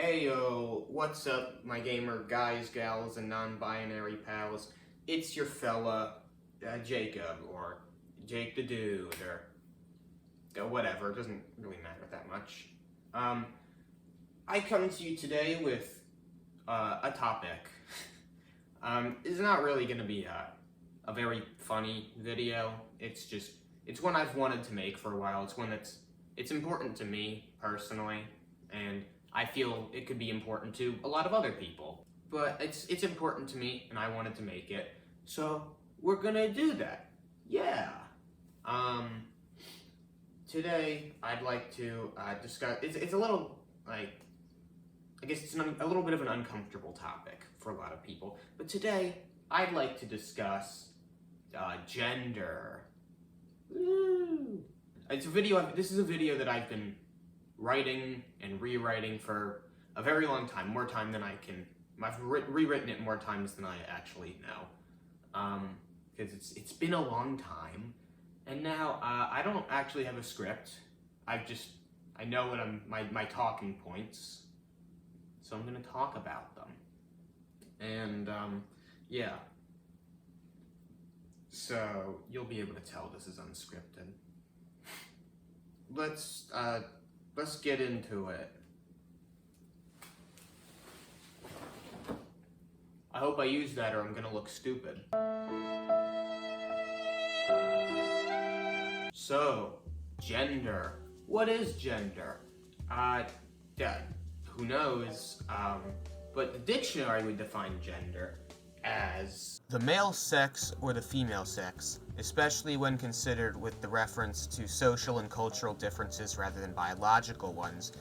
Heyo, what's up, my gamer guys, gals, and non-binary pals? It's your fella, Jacob, or Jake the Dude, or whatever, it doesn't really matter that much. I come to you today with a topic. It's not really gonna be a very funny video. It's one I've wanted to make for a while. It's one it's important to me, personally, and I feel it could be important to a lot of other people. But it's important to me, and I wanted to make it, so we're gonna do that. Yeah. Today I'd like to discuss. It's a little like, I guess it's a little bit of an uncomfortable topic for a lot of people. But today I'd like to discuss gender. Woo. It's a video. This is a video that I've been writing and rewriting for a very long time, more time than I can. I've rewritten it more times than I actually know, because it's been a long time, and now I don't actually have a script. I know what my talking points, so I'm gonna talk about them, and yeah. So you'll be able to tell this is unscripted. Let's get into it. I hope I use that or I'm gonna look stupid. So, gender. What is gender? Who knows? But the dictionary would define gender as the male sex or the female sex, especially when considered with the reference to social and cultural differences rather than biological ones,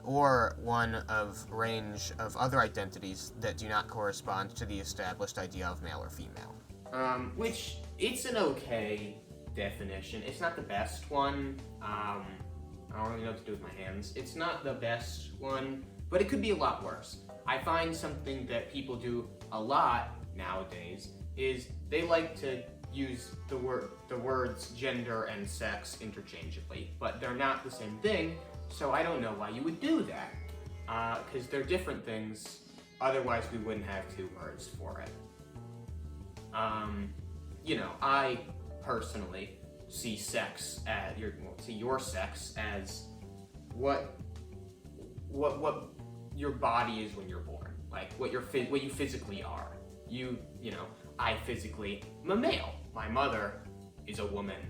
or one of range of other identities that do not correspond to the established idea of male or female. Which, it's an okay definition. It's not the best one. I don't really know what to do with my hands. It's not the best one, but it could be a lot worse. I find something that people do a lot nowadays is they like to use the words gender and sex interchangeably, but they're not the same thing, so I don't know why you would do that, because they're different things, otherwise we wouldn't have two words for it. You know, I personally see sex as your sex as what your body is when you're born, like what you physically are. You know, I physically am a male. My mother is a woman,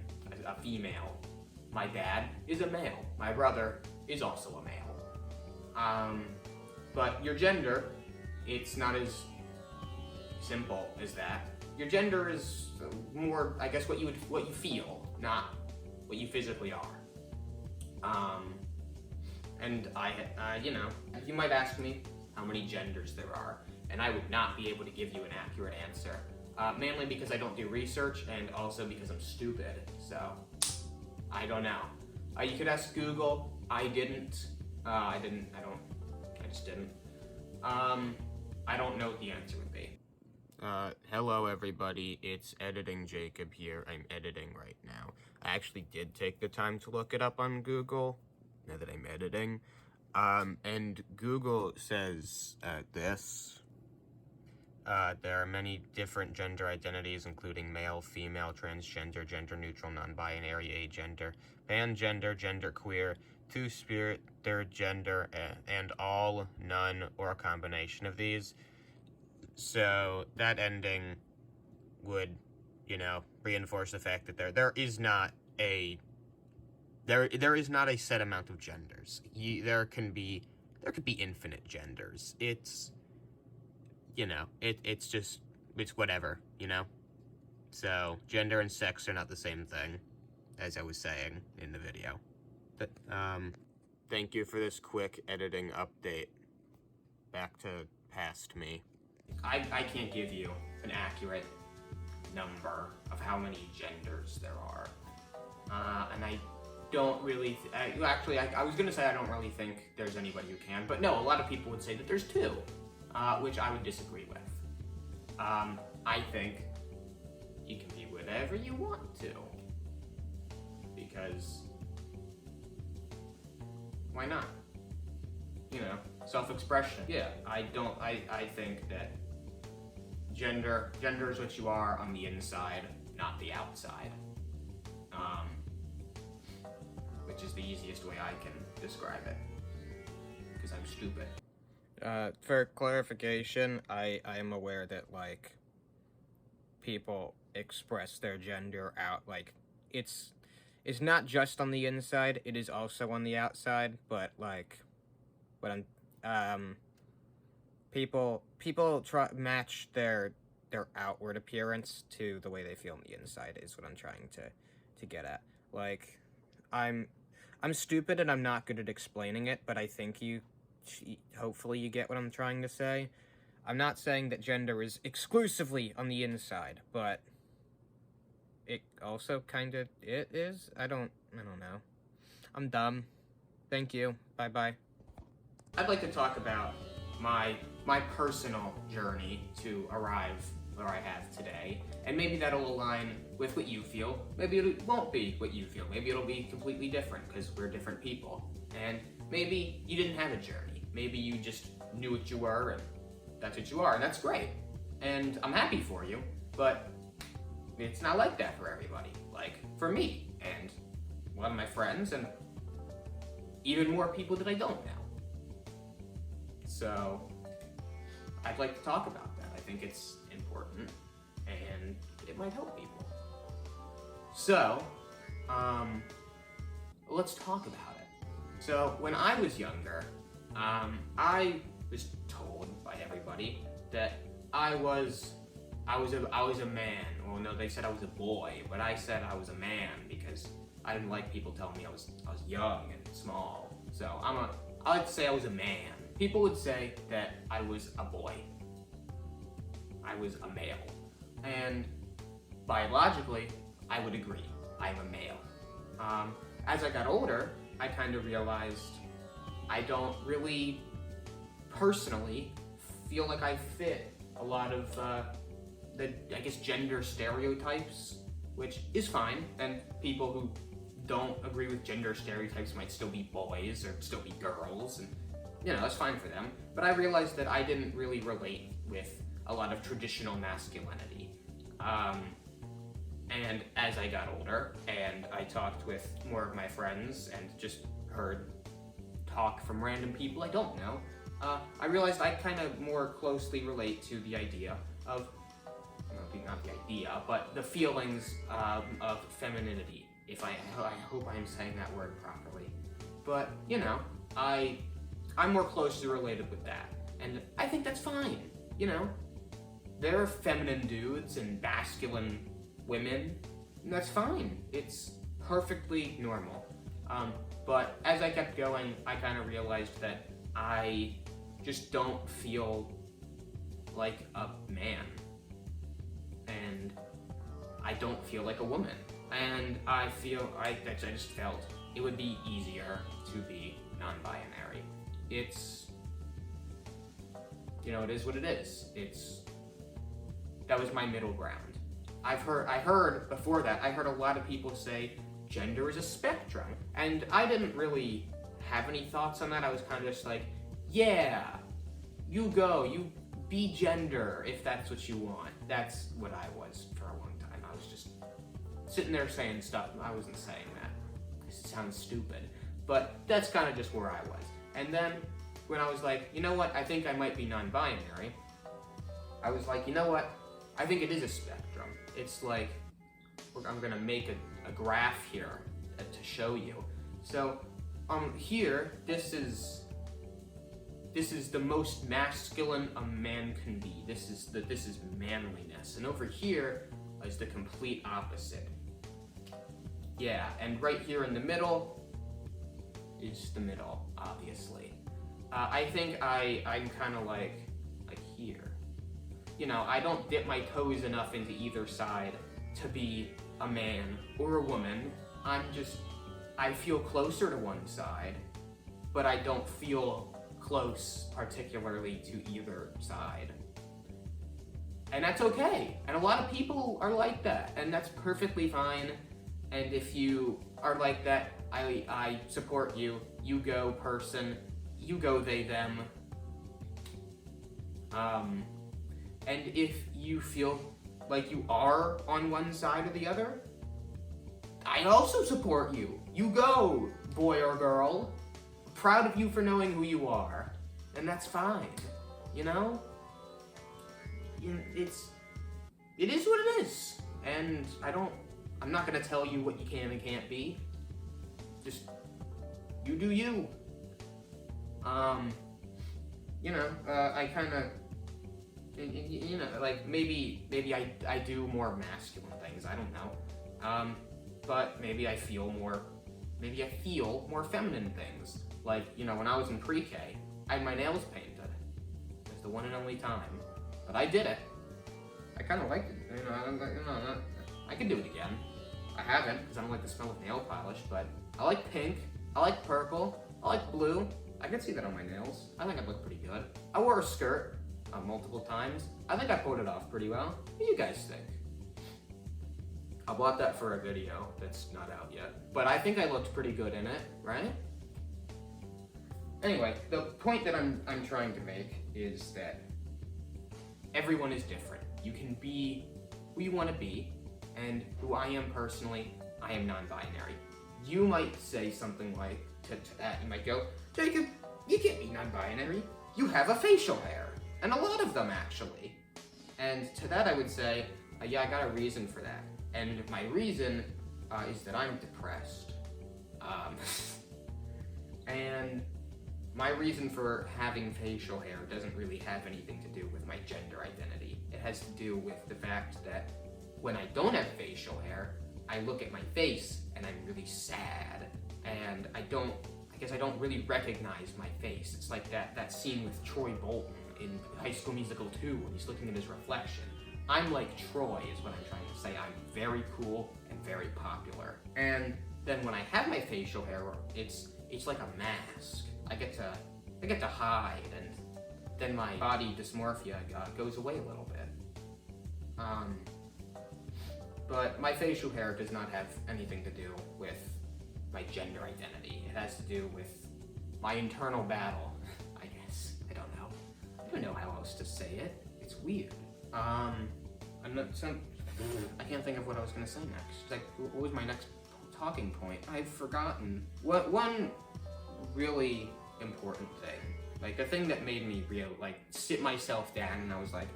a female. My dad is a male. My brother is also a male. But your gender, it's not as simple as that. Your gender is more, I guess, what you feel, not what you physically are. And you know, you might ask me how many genders there are, and I would not be able to give you an accurate answer, mainly because I don't do research, and also because I'm stupid, so I don't know. You could ask Google. I didn't. I just didn't. I don't know what the answer would be. Hello everybody, it's Editing Jacob here. I'm editing right now. I actually did take the time to look it up on Google, now that I'm editing. And Google says this. There are many different gender identities, including male, female, transgender, gender-neutral, non-binary, agender, pangender, genderqueer, two-spirit, third gender, and all, none, or a combination of these. So that ending would, you know, reinforce the fact that there is not a set amount of genders. There could be infinite genders. It's, you know, it's whatever, you know? So, gender and sex are not the same thing, as I was saying in the video. But, thank you for this quick editing update. Back to past me. I can't give you an accurate number of how many genders there are. And I don't really, actually, I was gonna say I don't really think there's anybody who can, but no, a lot of people would say that there's two, which I would disagree with. I think you can be whatever you want to, because why not? self-expression. Yeah, I think that gender is what you are on the inside, not the outside. Which is the easiest way I can describe it, because I'm stupid. For clarification, I am aware that, like, people express their gender out, like, it's not just on the inside, it is also on the outside, but, like, what people match their outward appearance to the way they feel on the inside is what I'm trying to get at. Like, I'm stupid and I'm not good at explaining it, but I think hopefully you get what I'm trying to say. I'm not saying that gender is exclusively on the inside, but it also kind of it is. I don't know. I'm dumb. Thank you. Bye-bye. I'd like to talk about my personal journey to arrive where I have today, and maybe that'll align with what you feel. Maybe it won't be what you feel. Maybe it'll be completely different because we're different people. And maybe you didn't have a journey. Maybe you just knew what you were and that's what you are, and that's great. And I'm happy for you, but it's not like that for everybody. Like, for me, and one of my friends, and even more people that I don't know. So, I'd like to talk about that. I think it's important, and it might help people. So, let's talk about it. So, when I was younger, I was told by everybody that I was a man. Well, no, they said I was a boy, but I said I was a man because I didn't like people telling me I was young and small. So I like to say I was a man. People would say that I was a boy. I was a male. And biologically, I would agree. I'm a male. As I got older, I kind of realized I don't really personally feel like I fit a lot of the gender stereotypes, which is fine, and people who don't agree with gender stereotypes might still be boys or still be girls, and that's fine for them. But I realized that I didn't really relate with a lot of traditional masculinity. And as I got older and I talked with more of my friends and just heard talk from random people I don't know, I realized I kind of more closely relate to the idea of, not the idea, but the feelings of femininity, I hope I'm saying that word properly. But, I'm more closely related with that, and I think that's fine, There are feminine dudes and masculine women, and that's fine. It's perfectly normal. But as I kept going, I kind of realized that I just don't feel like a man. And I don't feel like a woman. And I just felt it would be easier to be non-binary. It is what it is. That was my middle ground. I heard before that, I heard a lot of people say gender is a spectrum. And I didn't really have any thoughts on that. I was kind of just like, yeah, you be gender if that's what you want. That's what I was for a long time. I was just sitting there saying stuff. I wasn't saying that. It sounds stupid. But that's kind of just where I was. And then when I was like, you know what, I think I might be non-binary, I was like, you know what, I think it is a spectrum. It's like, I'm gonna make a graph here to show you. So, here, this is the most masculine a man can be. This is manliness. And over here is the complete opposite. Yeah, and right here in the middle is the middle, obviously. I think I'm kind of like here. I don't dip my toes enough into either side to be a man or a woman. I feel closer to one side, but I don't feel close particularly to either side. And that's okay. And a lot of people are like that, and that's perfectly fine. And if you are like that, I support you. You go, person. you go, they, them. And if you feel like you are on one side or the other, I also support you. You go, boy or girl. Proud of you for knowing who you are. And that's fine, you know? It is what it is. And I'm not gonna tell you what you can and can't be. Just, you do you. I kinda, like, maybe I do more masculine things, I don't know. But maybe I feel more feminine things. Like, when I was in pre-K, I had my nails painted. It was the one and only time. But I did it. I kinda liked it, I could do it again. I haven't, because I don't like the smell of nail polish, but I like pink, I like purple, I like blue. I can see that on my nails. I think I look pretty good. I wore a skirt multiple times. I think I pulled it off pretty well. What do you guys think? I bought that for a video that's not out yet, but I think I looked pretty good in it, right? Anyway, the point that I'm trying to make is that everyone is different. You can be who you want to be, and who I am personally, I am non-binary. You might say something like to that, you might go, Jacob, you can't be non-binary. You have a facial hair, and a lot of them actually. And to that I would say, yeah, I got a reason for that. And my reason is that I'm depressed. And my reason for having facial hair doesn't really have anything to do with my gender identity. It has to do with the fact that when I don't have facial hair, I look at my face and I'm really sad. And I guess I don't really recognize my face. It's like that scene with Troy Bolton in High School Musical 2 when he's looking at his reflection. I'm like Troy is what I'm trying to say. I'm very cool and very popular. And then when I have my facial hair, it's like a mask. I get to hide, and then my body dysmorphia goes away a little bit. But my facial hair does not have anything to do with my gender identity. It has to do with my internal battle, I guess. I don't know how else to say it. It's weird. I can't think of what I was gonna say next. Like, what was my next talking point? I've forgotten. One really important thing, like the thing that made me sit myself down and I was like,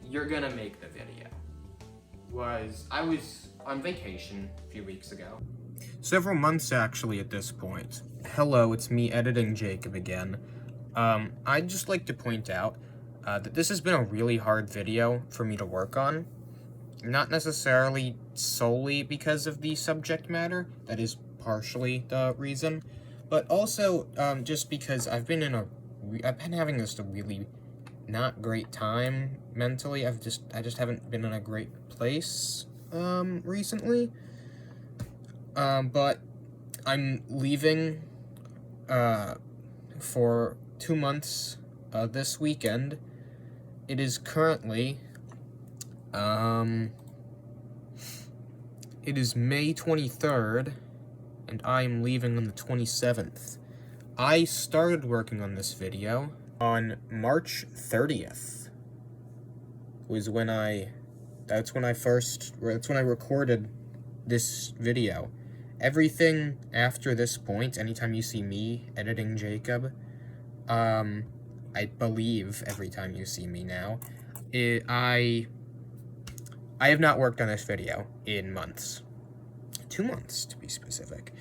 you're gonna make the video, was I was on vacation a few weeks ago. Several months actually at this point. Hello, it's me editing Jacob again. I'd just like to point out that this has been a really hard video for me to work on. Not necessarily solely because of the subject matter, that is partially the reason, but also just because I've been having this a really not great time mentally. I just haven't been in a great place recently. But I'm leaving for 2 months this weekend. It is currently it is May 23rd, and I am leaving on the 27th. I started working on this video on March 30th. That's when I recorded this video. Everything after this point, anytime you see me editing Jacob, I believe every time you see me now, I have not worked on this video in months. 2 months, to be specific.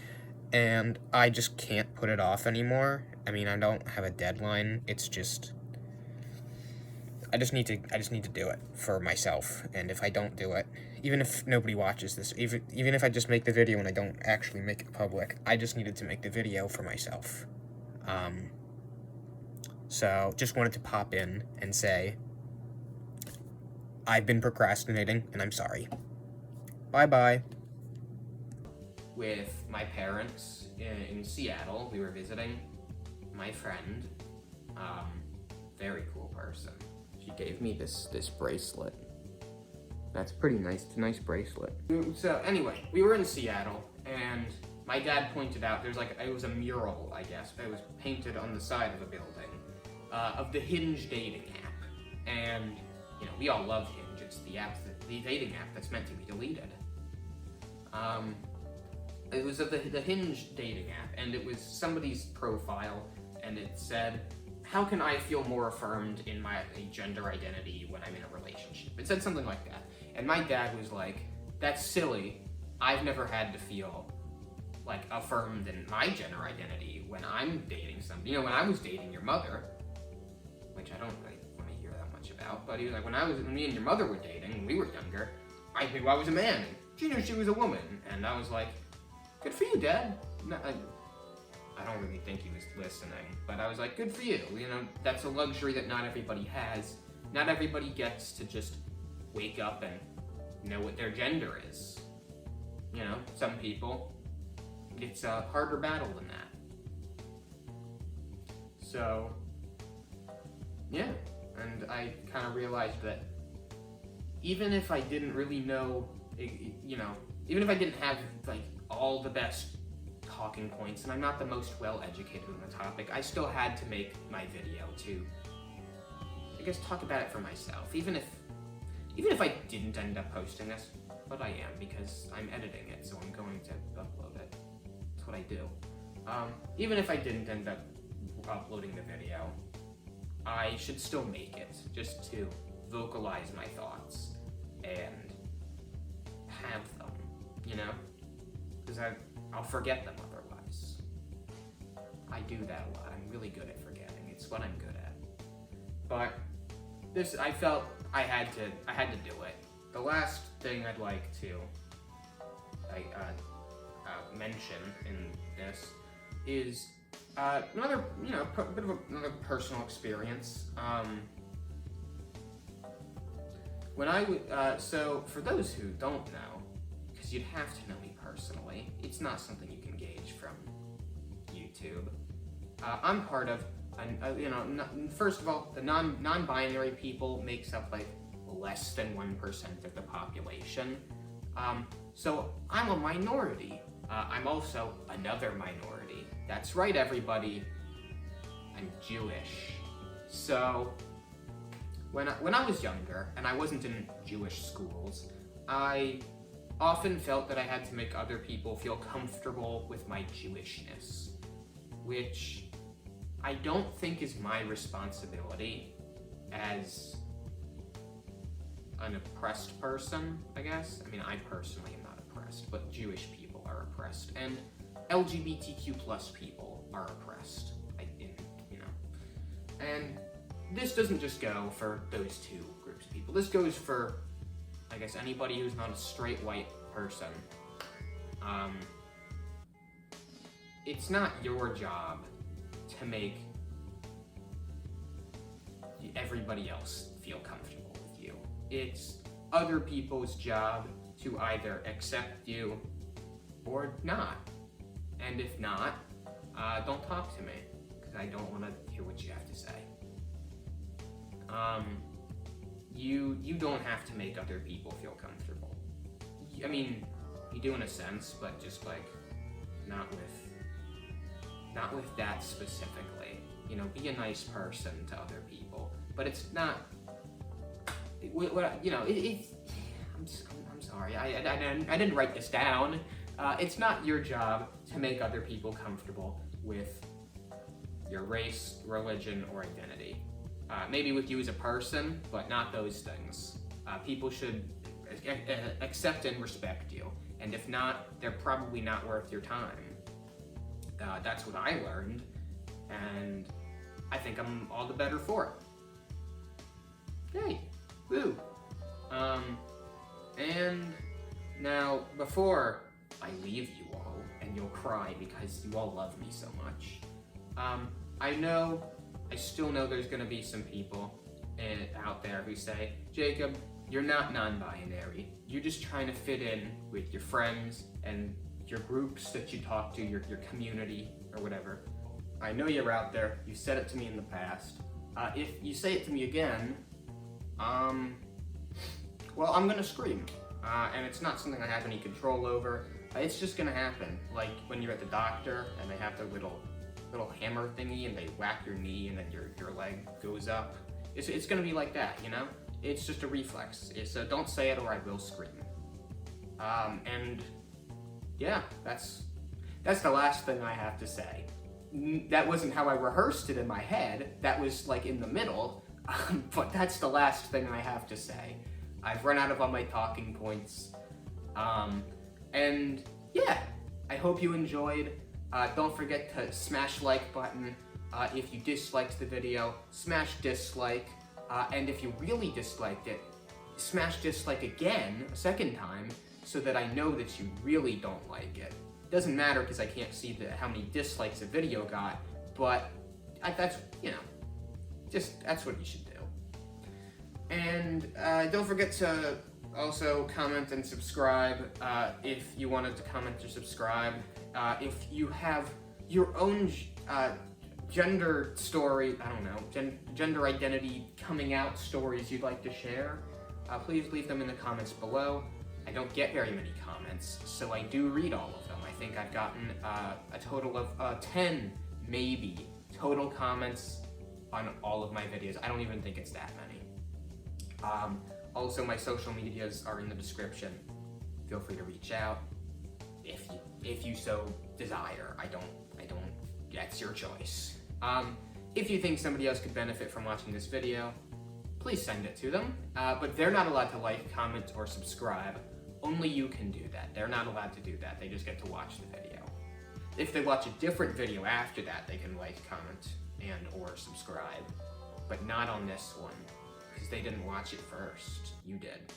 And I just can't put it off anymore. I mean, I don't have a deadline. It's just, I just need to do it for myself. And if I don't do it, even if nobody watches this, even if I just make the video and I don't actually make it public, I just needed to make the video for myself. So just wanted to pop in and say, I've been procrastinating, and I'm sorry. Bye-bye. With my parents in Seattle, we were visiting my friend, very cool person. She gave me this bracelet. That's pretty nice. It's a nice bracelet. So anyway, we were in Seattle, and my dad pointed out it was a mural, I guess. It was painted on the side of a building of the Hinge dating app, and we all love Hinge. It's the dating app that's meant to be deleted. It was of the Hinge dating app, and it was somebody's profile, and it said, "How can I feel more affirmed in my gender identity when I'm in a relationship?" It said something like that, and my dad was like, "That's silly. I've never had to feel like affirmed in my gender identity when I'm dating somebody. When I was dating your mother, which I don't really want to hear that much about, but he was like, when me and your mother were dating, when we were younger, I knew I was a man, and she knew she was a woman, and I was like, good for you, Dad." No, I don't really think he was listening, but I was like, good for you. That's a luxury that not everybody has. Not everybody gets to just wake up and know what their gender is. Some people, it's a harder battle than that. So, yeah, and I kind of realized that even if I didn't really know, even if I didn't have all the best talking points, and I'm not the most well-educated on the topic, I still had to make my video to, I guess, talk about it for myself, even if I didn't end up posting this, but I am, because I'm editing it, so I'm going to upload it. That's what I do. Even if I didn't end up uploading the video, I should still make it, just to vocalize my thoughts and have them, because I'll forget them otherwise. I do that a lot. I'm really good at forgetting. It's what I'm good at. But I felt I had to do it. The last thing I'd like to mention in this is another, bit of another personal experience. So for those who don't know, because you'd have to know me personally, it's not something you can gauge from YouTube. I'm part of, first of all, the non-binary people makes up less than 1% of the population. So I'm a minority. I'm also another minority. That's right, everybody. I'm Jewish. So when I was younger and I wasn't in Jewish schools, I often felt that I had to make other people feel comfortable with my Jewishness, which I don't think is my responsibility as an oppressed person, I guess. I mean, I personally am not oppressed, but Jewish people are oppressed, and LGBTQ plus people are oppressed, and this doesn't just go for those two groups of people. This goes for, I guess, anybody who's not a straight white person. It's not your job to make everybody else feel comfortable with you. It's other people's job to either accept you or not. And if not, don't talk to me, because I don't want to hear what you have to say. You don't have to make other people feel comfortable. I mean, you do in a sense, but just not with that specifically. Be a nice person to other people, but it's not. I'm sorry. I didn't write this down. It's not your job to make other people comfortable with your race, religion, or identity. Maybe with you as a person, but not those things. People should accept and respect you, and if not, they're probably not worth your time. That's what I learned, and I think I'm all the better for it. Yay! Woo! And now, before I leave you all, and you'll cry because you all love me so much, I still know there's gonna be some people out there who say, Jacob, you're not non-binary. You're just trying to fit in with your friends and your groups that you talk to, your community, or whatever. I know you're out there. You said it to me in the past. If you say it to me again, well, I'm gonna scream. And it's not something I have any control over. It's just gonna happen. Like when you're at the doctor and they have their little hammer thingy and they whack your knee and then your leg goes up. It's gonna be like that, you know? It's just a reflex. So don't say it or I will scream. And yeah, that's the last thing I have to say. That wasn't how I rehearsed it in my head. That was like in the middle, but that's the last thing I have to say. I've run out of all my talking points. And yeah, I hope you enjoyed. Don't forget to smash like button. If you disliked the video, smash dislike. And if you really disliked it, smash dislike again, a second time, so that I know that you really don't like it. Doesn't matter because I can't see how many dislikes a video got, but that's, you know, that's what you should do. And don't forget to also comment and subscribe if you wanted to comment or subscribe. If you have your own gender story, I don't know, gender identity coming out stories you'd like to share, please leave them in the comments below. I don't get very many comments, so I do read all of them. I think I've gotten a total of 10, maybe, total comments on all of my videos. I don't even think it's that many. Also, my social medias are in the description. Feel free to reach out if you so desire. I don't, that's your choice. If you think somebody else could benefit from watching this video, please send it to them. But they're not allowed to like, comment, or subscribe. Only you can do that. They're not allowed to do that. They just get to watch the video. If they watch a different video after that, they can like, comment, and or subscribe. But not on this one, because they didn't watch it first. You did.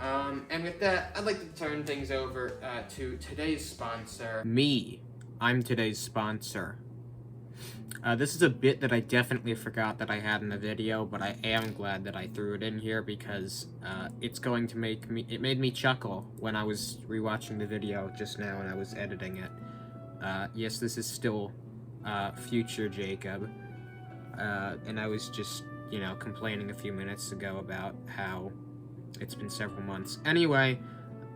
And with that, I'd like to turn things over to today's sponsor. Me. I'm today's sponsor. This is a bit that I definitely forgot that I had in the video, but I am glad that I threw it in here because it's going to it made me chuckle when I was rewatching the video just now and I was editing it. Yes, this is still future Jacob, and I was just, you know, complaining a few minutes ago about how it's been several months. Anyway,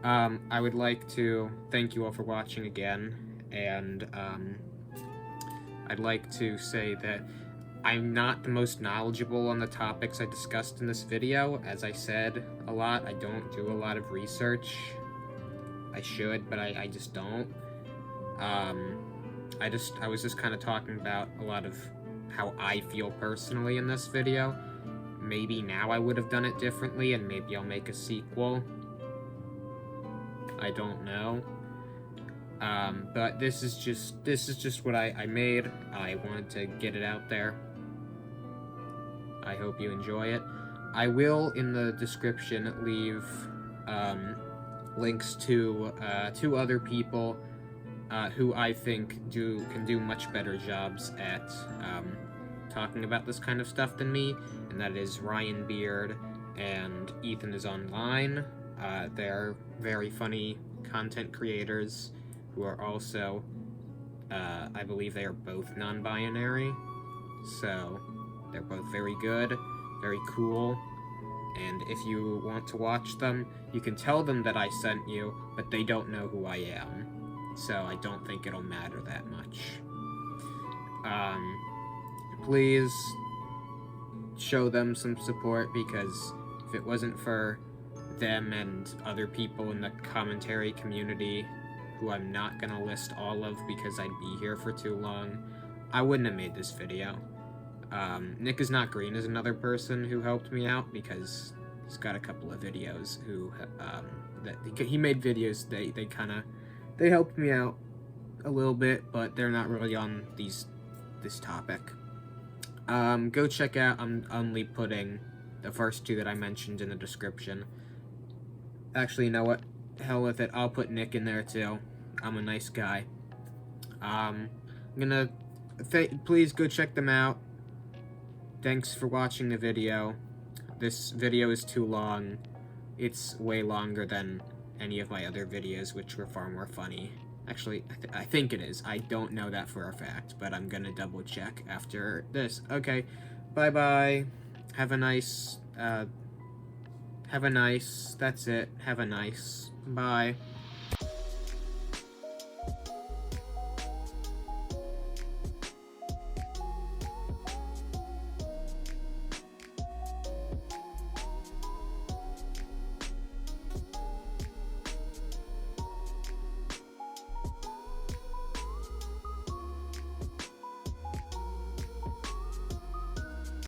I would like to thank you all for watching again, and I'd like to say that I'm not the most knowledgeable on the topics I discussed in this video. As I said a lot, I don't do a lot of research. I should, but I just don't. I was just kind of talking about a lot of how I feel personally in this video. Maybe now I would have done it differently, and maybe I'll make a sequel. I don't know. But this is just what I made. I wanted to get it out there. I hope you enjoy it. I will, in the description, leave links to two other people who I think can do much better jobs at talking about this kind of stuff than me, and that is Ryan Beard and Ethan is Online. They're very funny content creators who are also, I believe they are both non-binary, so they're both very good, very cool, and if you want to watch them, you can tell them that I sent you, but they don't know who I am, so I don't think it'll matter that much. Please show them some support, because if it wasn't for them and other people in the commentary community, who I'm not gonna list all of because I'd be here for too long, I wouldn't have made this video. Nick is Not Green is another person who helped me out, because he's got a couple of videos that he made videos, they helped me out a little bit, but they're not really on this topic. Go check out, I'm only putting the first two that I mentioned in the description. Actually, you know what? Hell with it, I'll put Nick in there too. I'm a nice guy. Please go check them out. Thanks for watching the video. This video is too long. It's way longer than any of my other videos, which were far more funny. Actually, I think it is. I don't know that for a fact, but I'm gonna double check after this. Okay, bye-bye. Have a nice, that's it. Have a nice, bye.